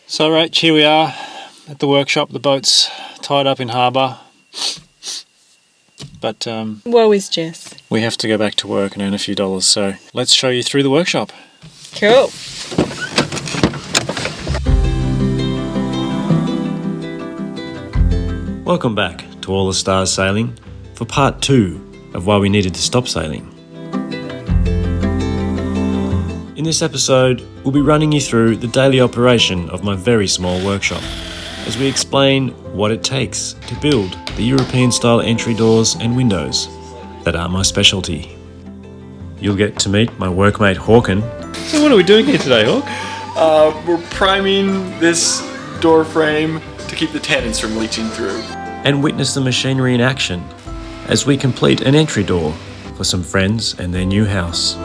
So Rach, here we are at the workshop. The boat's tied up in harbour, but woe is Jess. we have to go back to work and earn a few dollars, so let's show you through the workshop. Cool. Welcome back to All the Stars Sailing for part 2 of why we needed to stop sailing. In this episode, we'll be running you through the daily operation of my very small workshop, as we explain what it takes to build the European-style entry doors and windows that are my specialty. You'll get to meet my workmate Haakon. So what are we doing here today, Haak? We're priming this door frame to keep the tannins from leaching through. And witness the machinery in action as we complete an entry door for some friends and their new house.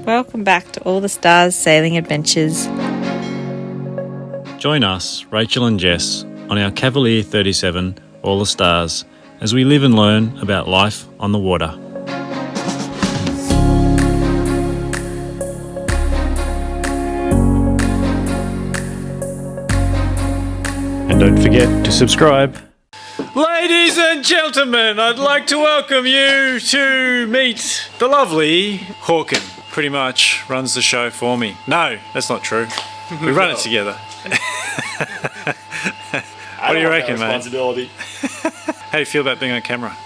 Welcome back to All the Stars Sailing Adventures. Join us, Rachel and Jess, on our Cavalier 37 All the Stars as we live and learn about life on the water. And don't forget to subscribe. Ladies and gentlemen, I'd like to welcome you to meet the lovely Haakon. Pretty much runs the show for me. No, that's not true. We run it together. What do you reckon, mate? Responsibility. How do you feel about being on camera?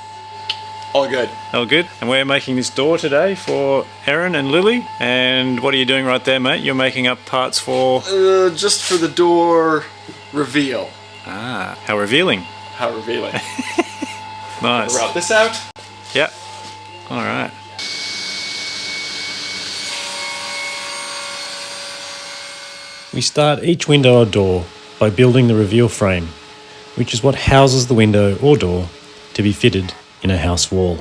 All good. All good? And we're making this door today for Erin and Lily. And what are you doing right there, mate? You're making up parts for... Just for the door reveal. Ah, how revealing. How revealing. Nice. Route this out. Yep. All right. We start each window or door by building the reveal frame, which is what houses the window or door to be fitted in a house wall.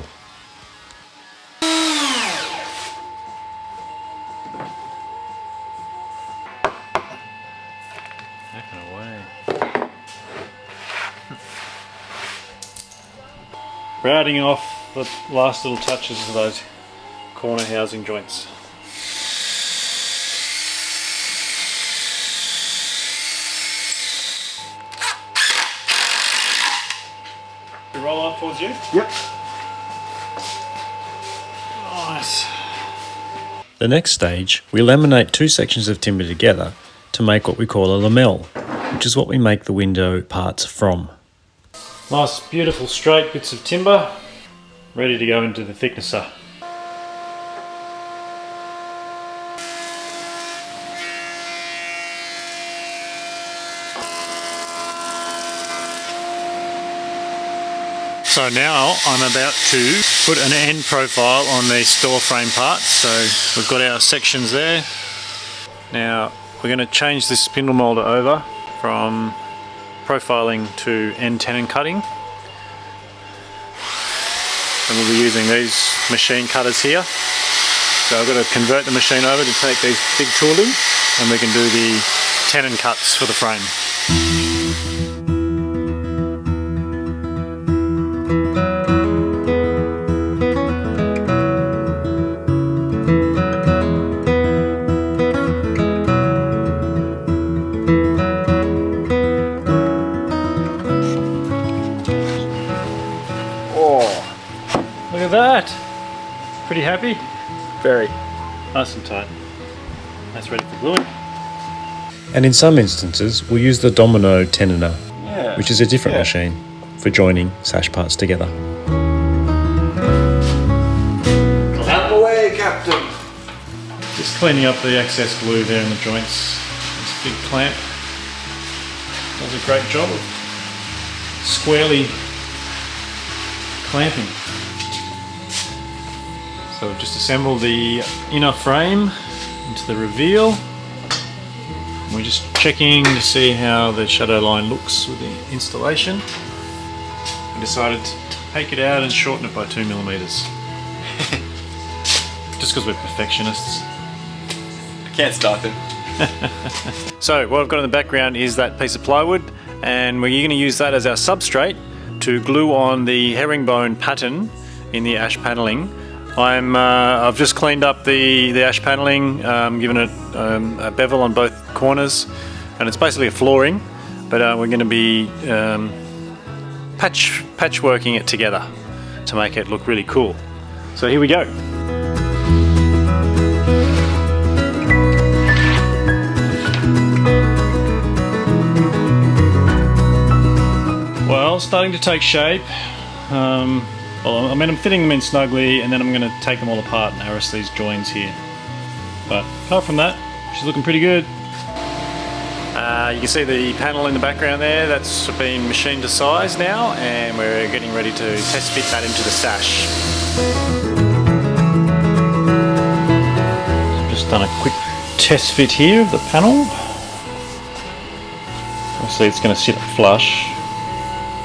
Routing off the last little touches of those corner housing joints. Roll on towards you? Yep. Nice. The next stage, we laminate two sections of timber together to make what we call a lamel, which is what we make the window parts from. Nice, beautiful, straight bits of timber, ready to go into the thicknesser. So now I'm about to put an end profile on these door frame parts. So we've got our sections there. Now we're going to change this spindle moulder over from profiling to end tenon cutting. And we'll be using these machine cutters here. So I've got to convert the machine over to take these big tooling and we can do the tenon cuts for the frame. Look at that! Pretty happy? Very. Nice and tight. That's ready for gluing. And in some instances, we'll use the domino tenoner, which is a different machine for joining sash parts together. Out of the way, Captain! Just cleaning up the excess glue there in the joints. This big clamp does a great job of squarely clamping. So we've just assembled the inner frame into the reveal. We're just checking to see how the shadow line looks with the installation. We decided to take it out and shorten it by 2mm. Just because we're perfectionists. Can't stop him. So what I've got in the background is that piece of plywood, and we're going to use that as our substrate to glue on the herringbone pattern in the ash paneling. I've just cleaned up the ash paneling, given it a bevel on both corners, and it's basically a flooring, but we're going to be patchworking it together to make it look really cool. So here we go. Well, starting to take shape. Well, I mean, I'm fitting them in snugly, and then I'm going to take them all apart and arrest these joins here. But apart from that, she's looking pretty good. You can see the panel in the background there. That's been machined to size now, and we're getting ready to test fit that into the sash. I've just done a quick test fit here of the panel. Obviously, it's going to sit flush.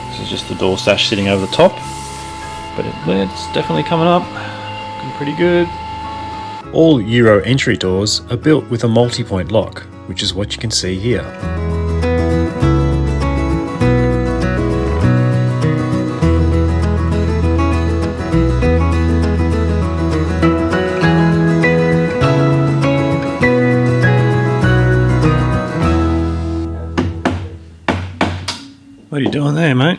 This is just the door sash sitting over the top. But it's definitely coming up, looking pretty good. All Euro entry doors are built with a multi-point lock, which is what you can see here. What are you doing there, mate?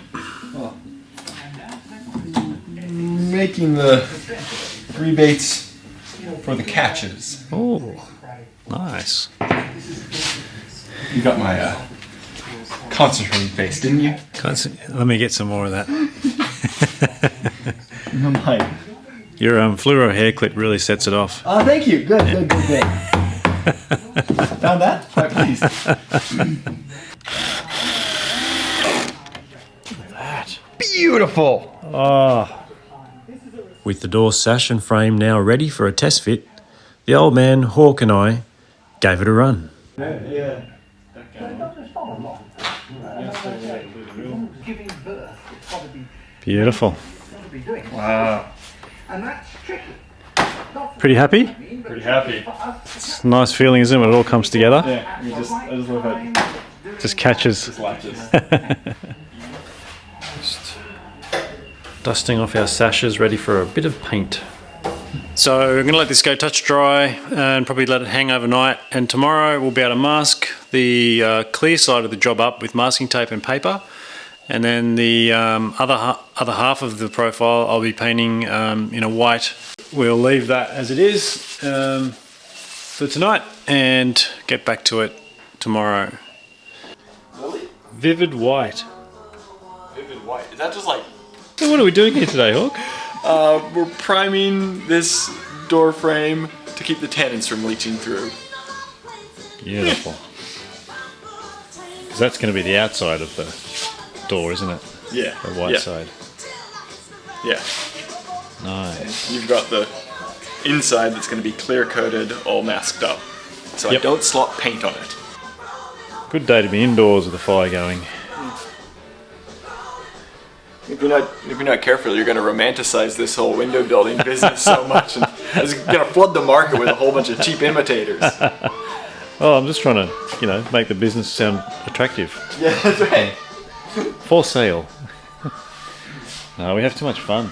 Making the rebates for the catches. Oh, nice. You got my concentrated face, didn't you? Let me get some more of that. Your fluoro hair clip really sets it off. Oh, thank you. Good. Found that? Quite pleased. That. Beautiful. Oh. With the door sash and frame now ready for a test fit, the old man, Haak, and I gave it a run. Yeah. Beautiful. Wow. Pretty happy? Pretty happy. It's a nice feeling, isn't it, when it all comes together? Yeah, I just love it. Just catches. Just latches. Just dusting off our sashes, ready for a bit of paint. So we're going to let this go touch dry and probably let it hang overnight, and tomorrow we'll be able to mask the clear side of the job up with masking tape and paper, and then the other half of the profile I'll be painting in a white. We'll leave that as it is for tonight and get back to it tomorrow. Lily? Vivid white. Vivid white. Is that just like... So what are we doing here today, Haak? We're priming this door frame to keep the tannins from leaching through. Beautiful. Because that's going to be the outside of the door, isn't it? Yeah. The white side. Yeah. Nice. You've got the inside that's going to be clear coated, all masked up. So I don't slop paint on it. Good day to be indoors with the fire going. If you're not careful, you're going to romanticize this whole window building business so much, and it's going to flood the market with a whole bunch of cheap imitators. Oh, I'm just trying to, make the business sound attractive. Yeah, that's right. For sale. No, we have too much fun.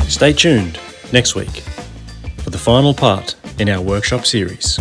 Stay tuned next week for the final part in our workshop series.